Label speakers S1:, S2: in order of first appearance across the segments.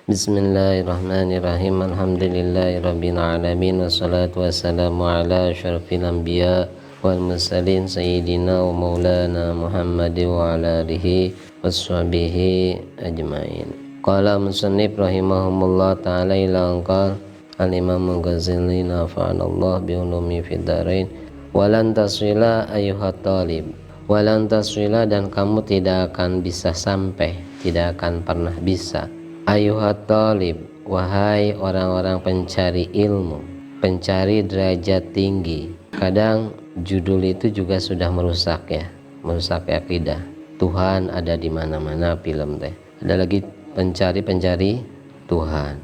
S1: Bismillahirrahmanirrahim. Alhamdulillahirabbil alamin wassalatu wassalamu ala asyrafil anbiya wal mursalin sayyidina wa maulana Muhammad wa ala alihi washabihi ajmain. Qala musannif rahimahumullah ta'ala ila anqal al-imam al-Ghazali nafa'anallah bi ulumi fid dharain. Walan taswila ayyuhat talib. Walan taswila, dan kamu tidak akan bisa sampai, tidak akan pernah bisa. Ayuhat talib, wahai orang-orang pencari ilmu, pencari derajat tinggi. Kadang judul itu juga sudah merusak ya, merusak akidah. Tuhan ada di mana-mana film teh. Ada lagi pencari Tuhan.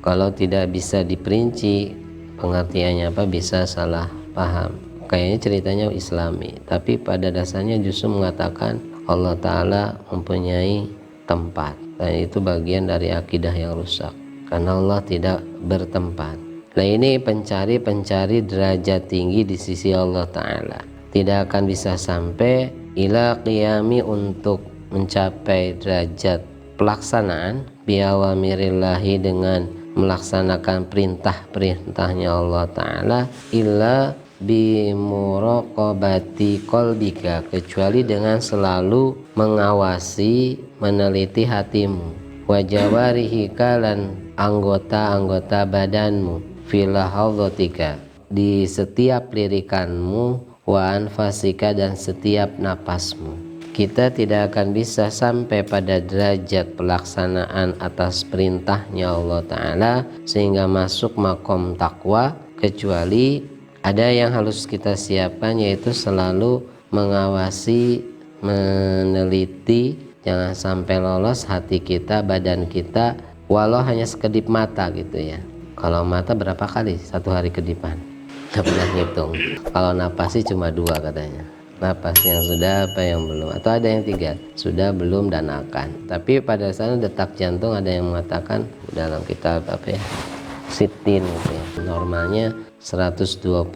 S1: Kalau tidak bisa diperinci pengertiannya apa, bisa salah paham. Kayaknya ceritanya Islami, tapi pada dasarnya justru mengatakan Allah Ta'ala mempunyai tempat. Dan itu bagian dari akidah yang rusak, karena Allah tidak bertempat. Nah ini pencari derajat tinggi di sisi Allah Ta'ala tidak akan bisa sampai ila qiyami, untuk mencapai derajat pelaksanaan biawamirillahi, dengan melaksanakan perintah-perintahnya Allah Ta'ala, illa bimuraqabati qalbika, kecuali dengan selalu mengawasi, meneliti hatimu, wajawarihika, dan anggota-anggota badanmu, filahadzatika, di setiap lirikanmu, wa anfasika, dan setiap napasmu. Kita tidak akan bisa sampai pada derajat pelaksanaan atas perintahnya Allah Ta'ala sehingga masuk makom takwa, kecuali ada yang harus kita siapkan, yaitu selalu mengawasi, meneliti, jangan sampai lolos hati kita, badan kita, walau hanya sekedip mata gitu ya. Kalau mata berapa kali satu hari kedipan? Nggak pernah ngitung. Kalau napas sih cuma 2 katanya. Napas yang sudah, apa yang belum, atau ada yang 3, sudah, belum, dan akan. Tapi pada sana detak jantung ada yang mengatakan dalam kitab apa ya, sitin gitu ya, normalnya 124.000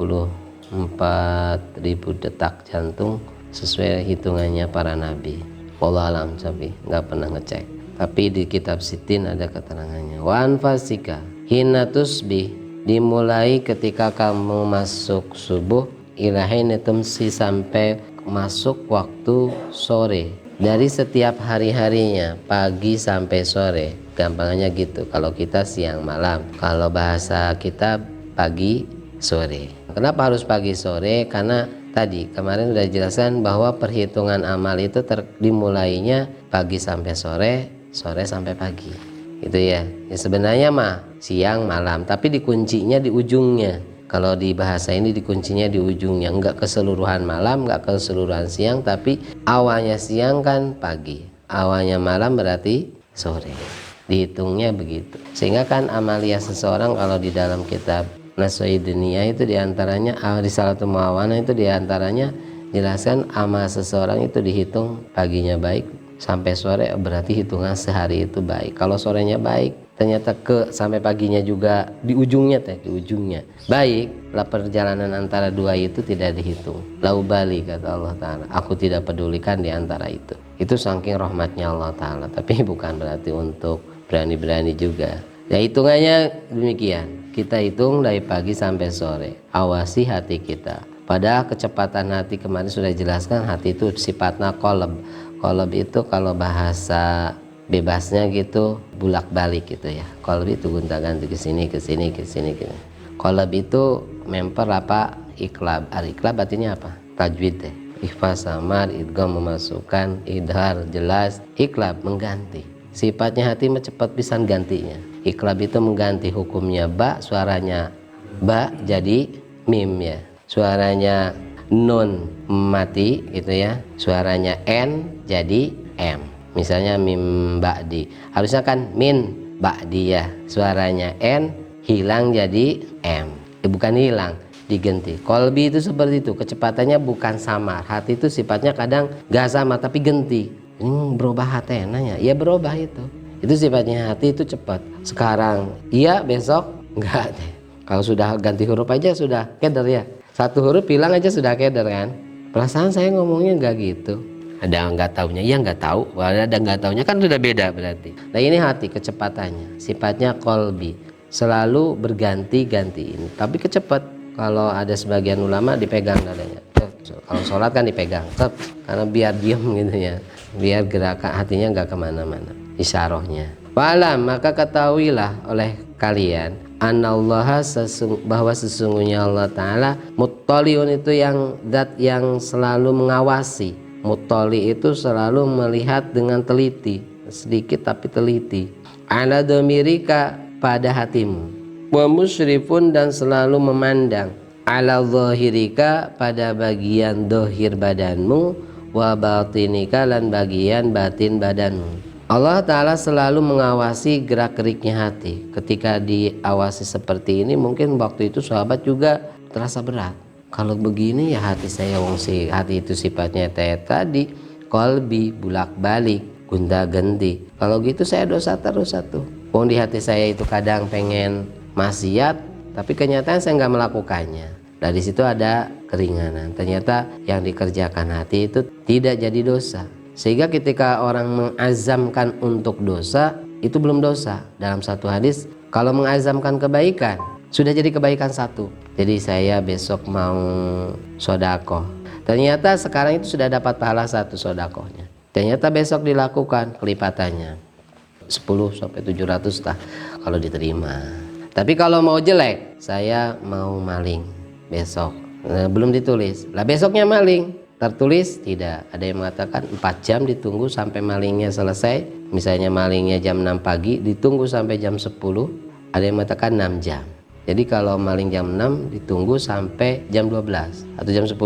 S1: detak jantung sesuai hitungannya para nabi. Wallahu alam, tapi nggak pernah ngecek. Tapi di kitab sitin ada keterangannya. Wa anfasika hina tusbih, dimulai ketika kamu masuk subuh, ilahin tumsi, sampai masuk waktu sore, dari setiap hari-harinya, pagi sampai sore. Gampangnya gitu. Kalau kita siang malam, kalau bahasa kita pagi sore. Kenapa harus pagi sore? Karena tadi kemarin sudah jelaskan bahwa perhitungan amal itu dimulainya pagi sampai sore, sore sampai pagi, gitu ya. Ya sebenarnya mah siang malam, tapi dikuncinya di ujungnya. Kalau di bahasa ini dikuncinya di ujungnya, enggak keseluruhan malam, enggak keseluruhan siang, tapi awalnya siang kan pagi, awalnya malam berarti sore. Dihitungnya begitu. Sehingga kan amalia seseorang kalau di dalam kitab Nasoidiniyah itu diantaranya, Risalatul Muawana itu diantaranya jelaskan amal seseorang itu dihitung paginya baik sampai sore, berarti hitungan sehari itu baik. Kalau sorenya baik, ternyata sampai paginya juga di ujungnya di ujungnya baik, lah perjalanan antara 2 itu tidak dihitung. Laubali, kata Allah Ta'ala, aku tidak pedulikan di antara itu. Itu saking rahmatnya Allah Ta'ala, tapi bukan berarti untuk berani-berani juga. Ya hitungannya demikian. Kita hitung dari pagi sampai sore. Awasi hati kita. Padahal kecepatan hati kemarin sudah jelaskan, hati itu sifatnya qalb. Qalb itu kalau bahasa bebasnya gitu bulak balik gitu ya. Qalb itu gonta-ganti ke sini ke sini ke sini gitu. Qalb itu memper apa? Iqlab. Iqlab artinya apa? Tajwid deh. Ikhfa, samar, idgham memasukkan, idhar jelas, iqlab mengganti. Sifatnya hati cepat pisan gantinya. Iqlab itu mengganti, hukumnya ba, suaranya ba jadi mim ya. Suaranya nun mati gitu ya. Suaranya n jadi m. Misalnya mim ba'di. Harusnya kan min ba'di ya. Suaranya n hilang jadi m. Bukan hilang, diganti. Qalbi itu seperti itu, kecepatannya bukan samar. Hati itu sifatnya kadang gak sama tapi ganti. Ini berubah hati nanya, ya berubah itu. Itu sifatnya hati itu cepat. Sekarang iya, besok enggak deh. Kalau sudah ganti huruf aja sudah keder ya. Satu huruf hilang aja sudah keder kan. Perasaan saya ngomongnya enggak gitu. Ada nggak taunya, ya nggak tahu. Ada nggak taunya kan sudah beda berarti. Nah ini hati kecepatannya, sifatnya kolbi, selalu berganti-ganti ini. Tapi kecepat. Kalau ada sebagian ulama dipegang dadanya. Kalau sholat kan dipegang, karena biar diem gitu ya, biar gerakan hatinya nggak kemana-mana. Isyarahnya. Fa'alam, maka ketahuilah oleh kalian, anallaha bahwa sesungguhnya Allah Ta'ala muttaliun itu yang zat yang selalu mengawasi. Muttali itu selalu melihat dengan teliti, sedikit tapi teliti. Ala dhamirika pada hatimu. Wa musyrifun dan selalu memandang. Ala dhahirika pada bagian dohir badanmu. Wa batinika dan bagian batin badanmu. Allah Ta'ala selalu mengawasi gerak-geriknya hati. Ketika diawasi seperti ini, mungkin waktu itu sahabat juga terasa berat. Kalau begini ya hati saya hati itu sifatnya tadi kolbi bulak-balik gonta-ganti. Kalau gitu saya dosa terus satu. Di hati saya itu kadang pengen maksiat, tapi kenyataan saya nggak melakukannya. Dari situ ada keringanan. Ternyata yang dikerjakan hati itu tidak jadi dosa. Sehingga ketika orang mengazamkan untuk dosa, itu belum dosa. Dalam satu hadis, kalau mengazamkan kebaikan, sudah jadi kebaikan satu. Jadi saya besok mau sodakoh. Ternyata sekarang itu sudah dapat pahala satu sodakohnya. Ternyata besok dilakukan kelipatannya 10 sampai 700 lah kalau diterima. Tapi kalau mau jelek, saya mau maling besok. Belum ditulis. Lah besoknya maling. Tertulis tidak. Ada yang mengatakan 4 jam ditunggu sampai malingnya selesai. Misalnya malingnya jam 6 pagi, ditunggu sampai jam 10. Ada yang mengatakan 6 jam. Jadi kalau maling jam 6 ditunggu sampai jam 12 atau jam 10.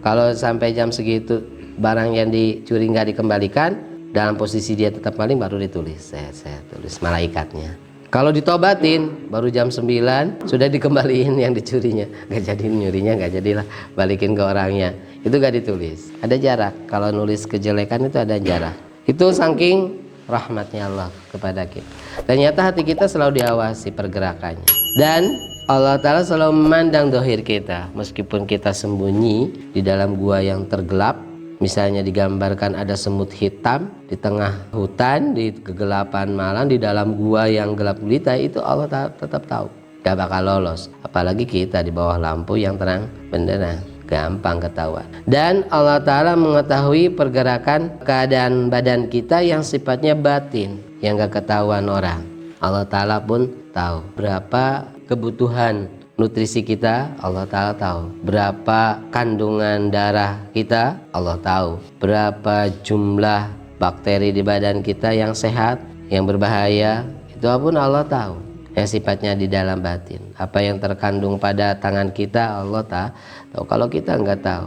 S1: Kalau sampai jam segitu barang yang dicuri nggak dikembalikan, dalam posisi dia tetap maling baru ditulis. Saya tulis malaikatnya. Kalau ditobatin baru jam 9 sudah dikembaliin yang dicurinya. Nggak jadi nyurinya, nggak jadilah balikin ke orangnya. Itu nggak ditulis. Ada jarak. Kalau nulis kejelekan itu ada jarak. Itu saking rahmatnya Allah kepada kita. Ternyata hati kita selalu diawasi pergerakannya. Dan Allah Ta'ala selalu memandang dohir kita. Meskipun kita sembunyi di dalam gua yang tergelap, misalnya digambarkan ada semut hitam di tengah hutan, di kegelapan malam, di dalam gua yang gelap gulita, itu Allah tetap tahu. Gak bakal lolos. Apalagi kita di bawah lampu yang terang benderang, gampang ketahuan. Dan Allah Ta'ala mengetahui pergerakan keadaan badan kita yang sifatnya batin, yang gak ketahuan orang. Allah Ta'ala pun tahu berapa kebutuhan nutrisi kita, Allah Ta'ala tahu. Berapa kandungan darah kita, Allah tahu. Berapa jumlah bakteri di badan kita yang sehat, yang berbahaya, itu pun Allah tahu. Yang sifatnya di dalam batin. Apa yang terkandung pada tangan kita, Allah tahu. Kalau kita nggak tahu,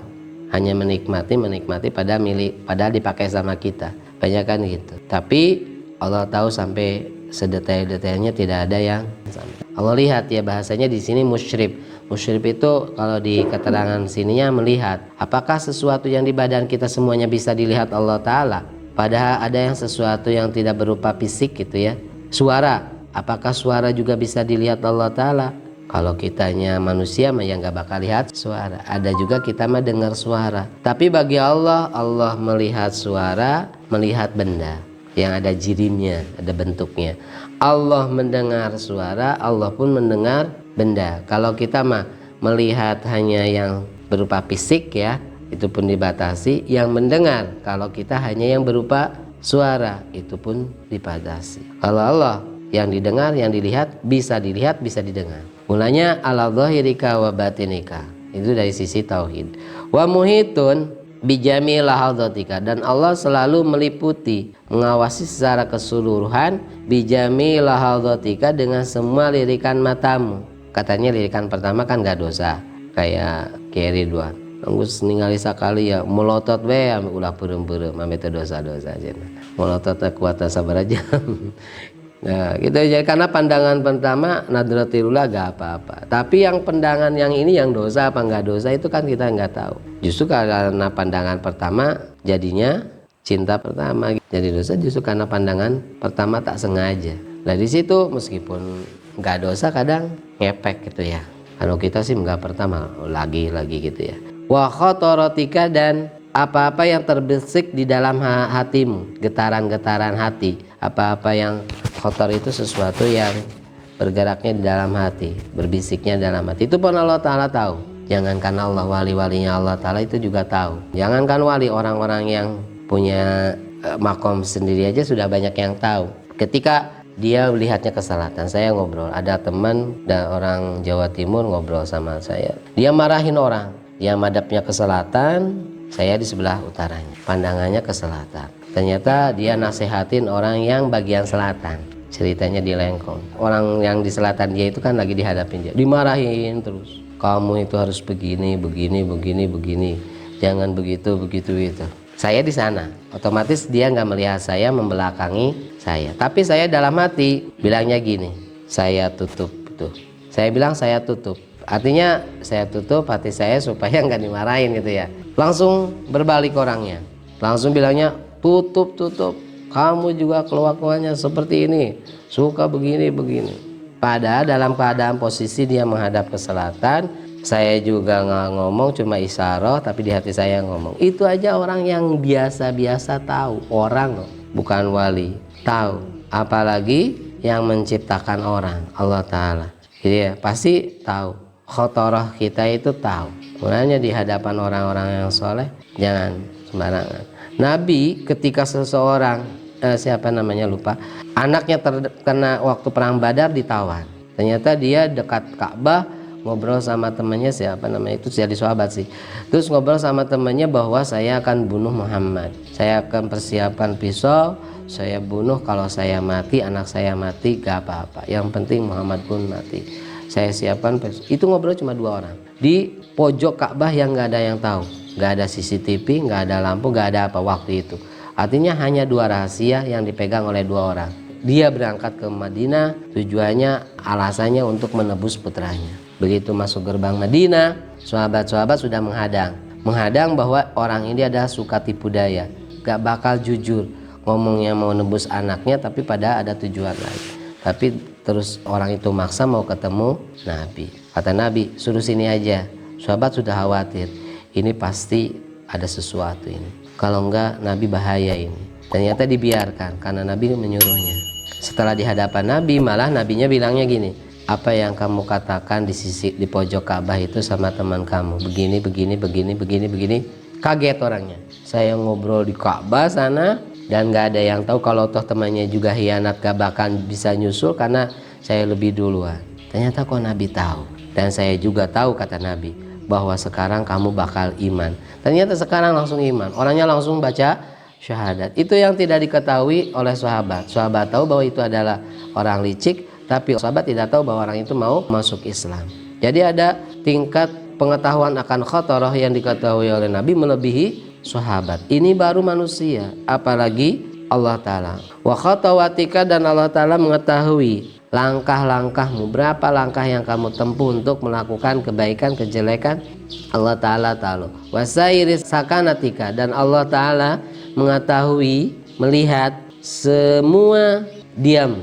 S1: hanya menikmati padahal dipakai sama kita. Banyak kan gitu. Tapi Allah tahu sampai sedetail-detailnya, tidak ada yang sampai. Allah lihat ya, bahasanya di sini musyrif. Musyrif itu kalau di keterangan sininya melihat. Apakah sesuatu yang di badan kita semuanya bisa dilihat Allah Ta'ala? Padahal ada yang sesuatu yang tidak berupa fisik gitu ya. Suara, apakah suara juga bisa dilihat Allah Ta'ala? Kalau kitanya manusia mah yang gak bakal lihat suara. Ada juga kita mah dengar suara. Tapi bagi Allah, Allah melihat suara, melihat benda yang ada jirimnya, ada bentuknya. Allah mendengar suara, Allah pun mendengar benda. Kalau kita mah melihat hanya yang berupa fisik ya, itu pun dibatasi. Yang mendengar, kalau kita hanya yang berupa suara, itu pun dibatasi. Kalau Allah yang didengar, yang dilihat, bisa didengar. Mulanya ala dhahirika wa batinika. Itu dari sisi tauhid. Wa muhitun bijami lahadzatika, dan Allah selalu meliputi, mengawasi secara keseluruhan bijami lahadzatika, dengan semua lirikan matamu. Katanya lirikan pertama kan gak dosa, kayak Kiai Ridwan anggus ningali sakali ya melotot we ame ulah peureum-peureum ame teu dosa-dosa aja. Melotot kuat sabaraha jam. Nah, gitu ya, karena pandangan pertama nadratillah gak apa-apa. Tapi yang pandangan yang ini yang dosa apa enggak dosa itu kan kita nggak tahu. Justru karena pandangan pertama jadinya cinta pertama. Jadi dosa justru karena pandangan pertama tak sengaja. Nah di situ meskipun nggak dosa kadang ngepek gitu ya. Kalau kita sih nggak pertama lagi gitu ya. Wa khotorotika, dan apa-apa yang terbersih di dalam hatimu, getaran-getaran hati, apa-apa yang kotor itu sesuatu yang bergeraknya di dalam hati, berbisiknya dalam hati, itu pun Allah Ta'ala tahu. Jangankan Allah, wali-walinya Allah Ta'ala itu juga tahu. Jangankan wali, orang-orang yang punya makom sendiri aja sudah banyak yang tahu. Ketika dia melihatnya ke selatan, saya ngobrol, ada teman dan orang Jawa Timur ngobrol sama saya, dia marahin orang, dia madhabnya ke selatan, saya di sebelah utaranya, pandangannya ke selatan. Ternyata dia nasehatin orang yang bagian selatan, ceritanya di Lengkong. Orang yang di selatan dia itu kan lagi dihadapin dia, dimarahin terus, kamu itu harus begini, begini, begini, begini, jangan begitu, begitu, itu. Saya di sana, otomatis dia nggak melihat saya, membelakangi saya. Tapi saya dalam hati bilangnya gini, saya tutup tuh. Saya bilang saya tutup. Artinya saya tutup hati saya supaya nggak dimarahin gitu ya. Langsung berbalik orangnya, langsung bilangnya tutup, tutup. Kamu juga kelakuannya seperti ini, suka begini begini. Padahal dalam keadaan posisi dia menghadap ke selatan, saya juga nggak ngomong, cuma isyarah, tapi di hati saya ngomong. Itu aja orang yang biasa-biasa tahu, orang loh, bukan wali, tahu. Apalagi yang menciptakan orang, Allah Ta'ala. Jadi ya pasti tahu. Khotorah kita itu tahu. Makanya di hadapan orang-orang yang soleh jangan sembarangan. Nabi ketika seseorang siapa namanya lupa, anaknya terkena waktu perang Badar ditawan. Ternyata dia dekat Ka'bah, ngobrol sama temannya, siapa namanya itu, jadi sahabat sih. Terus ngobrol sama temannya bahwa saya akan bunuh Muhammad, saya akan persiapan pisau, saya bunuh, kalau saya mati, anak saya mati, gak apa-apa, yang penting Muhammad pun mati, saya siapkan pisau. Itu ngobrol cuma 2 orang di pojok Ka'bah yang gak ada yang tahu, gak ada CCTV, gak ada lampu, gak ada apa waktu itu. Artinya hanya 2 rahasia yang dipegang oleh 2 orang. Dia berangkat ke Madinah, tujuannya, alasannya untuk menebus putranya. Begitu masuk gerbang Madinah, sahabat-sahabat sudah menghadang bahwa orang ini adalah suka tipu daya, gak bakal jujur, ngomongnya mau nebus anaknya tapi pada ada tujuan lain. Tapi terus orang itu maksa mau ketemu Nabi. Kata Nabi, suruh sini aja. Sahabat sudah khawatir, ini pasti ada sesuatu ini, kalau enggak Nabi bahaya ini. Ternyata dibiarkan karena Nabi menyuruhnya. Setelah di hadapan Nabi, malah Nabinya bilangnya gini, apa yang kamu katakan di pojok Ka'bah itu sama teman kamu begini, begini, begini, begini, begini. Kaget orangnya. Saya ngobrol di Ka'bah sana dan gak ada yang tahu, kalau toh temannya juga hianat gak bakal bisa nyusul karena saya lebih duluan. Ternyata kok Nabi tahu, dan saya juga tahu, kata Nabi, bahwa sekarang kamu bakal iman. Ternyata sekarang langsung iman, orangnya langsung baca syahadat. Itu yang tidak diketahui oleh sahabat. Sahabat tahu bahwa itu adalah orang licik, tapi sahabat tidak tahu bahwa orang itu mau masuk Islam. Jadi ada tingkat pengetahuan akan khotorah yang diketahui oleh Nabi melebihi sahabat. Ini baru manusia, apalagi Allah Ta'ala. Wa khotawatika, dan Allah Ta'ala mengetahui langkah-langkahmu, berapa langkah yang kamu tempuh untuk melakukan kebaikan, kejelekan. Allah Ta'ala tahu. Wasairis sakanatika, dan Allah Ta'ala mengetahui, melihat semua diam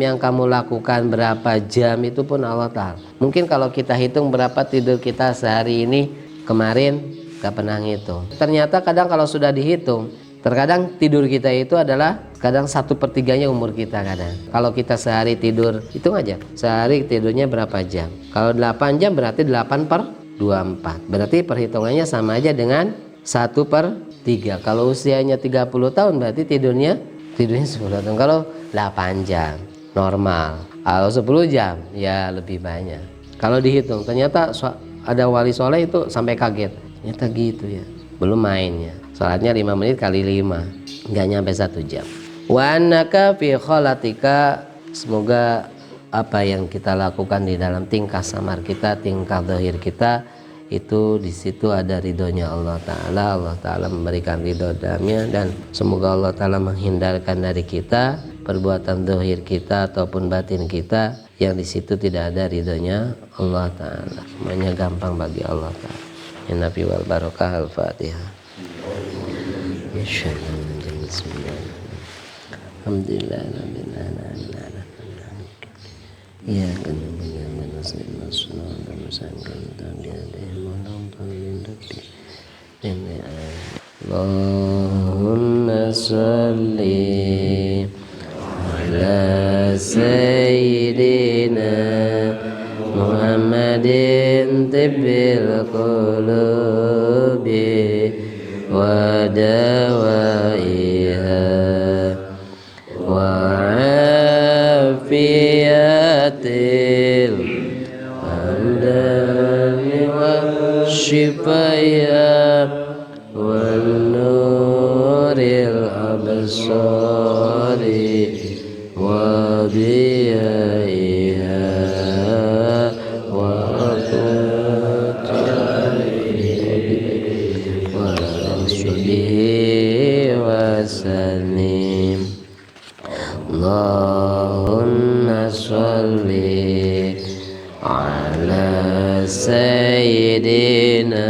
S1: yang kamu lakukan, berapa jam itu pun Allah Ta'ala. Mungkin kalau kita hitung berapa tidur kita sehari ini, kemarin gak pernah ngitung. Ternyata kadang kalau sudah dihitung, terkadang tidur kita itu adalah kadang 1/3 umur kita kadang. Kalau kita sehari tidur, hitung aja, sehari tidurnya berapa jam. Kalau 8 jam berarti 8/24. Berarti perhitungannya sama aja dengan 1/3. Kalau usianya 30 tahun berarti tidurnya 10 tahun. Kalau 8 jam normal, kalau 10 jam ya lebih banyak. Kalau dihitung, ternyata ada wali soleh itu sampai kaget, ternyata gitu ya. Belum mainnya, sholatnya 5 menit kali 5, nggak nyampe 1 jam. Wa annaka fi kholatika, semoga apa yang kita lakukan di dalam tingkah samar kita, tingkah zahir kita, itu di situ ada ridhonya Allah Ta'ala. Allah Ta'ala memberikan ridho dalamnya, dan semoga Allah Ta'ala menghindarkan dari kita perbuatan zahir kita ataupun batin kita yang di situ tidak ada ridhonya Allah Ta'ala. Semuanya gampang bagi Allah Ta'ala. Ya Nabi wal barakah. Al-Fatihah. Alhamdulillah. Ya kan Allahumma sholli ala sayyidina Muhammadin tibbil qulubi wa dawaiha wa afiyatil andani wa shifaya wa nuril absari wa diyaiha wasallim. Allahumma sholli ala sayyidina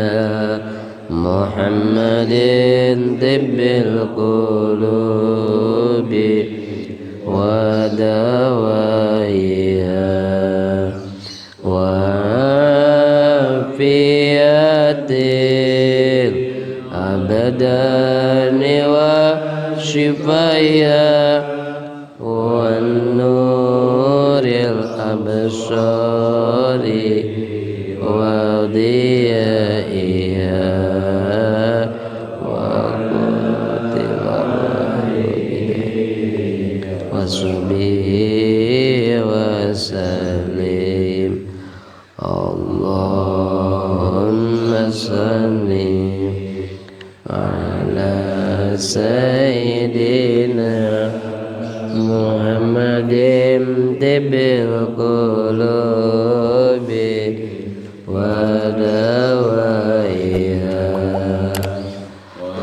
S1: Muhammadin tibbil qulubi wa dawaiha wa afiyatil abadani wa shifaya wa nuril absari wa diyaiha wa qutil wa subhi wa salim. Allahumma salli ala sayyidina Muhammadin tibbil qulubi wa dawaiha wa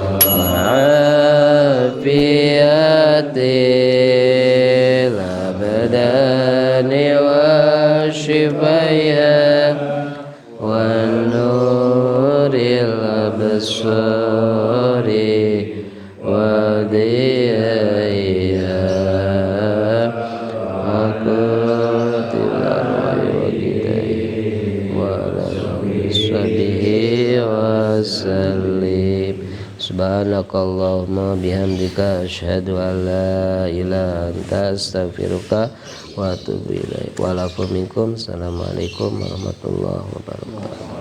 S1: afiyatil abdani wa shifaya wa nuril absari wa diyaiha wa qutil arwah wa sahbihi wa sallim. Subhanakallahumma bihamdika asyhadu an la ilaha anta astaghfiruka wa atubu ilaik. Wa lakum minkum. Assalamualaikum warahmatullahi wabarakatuh.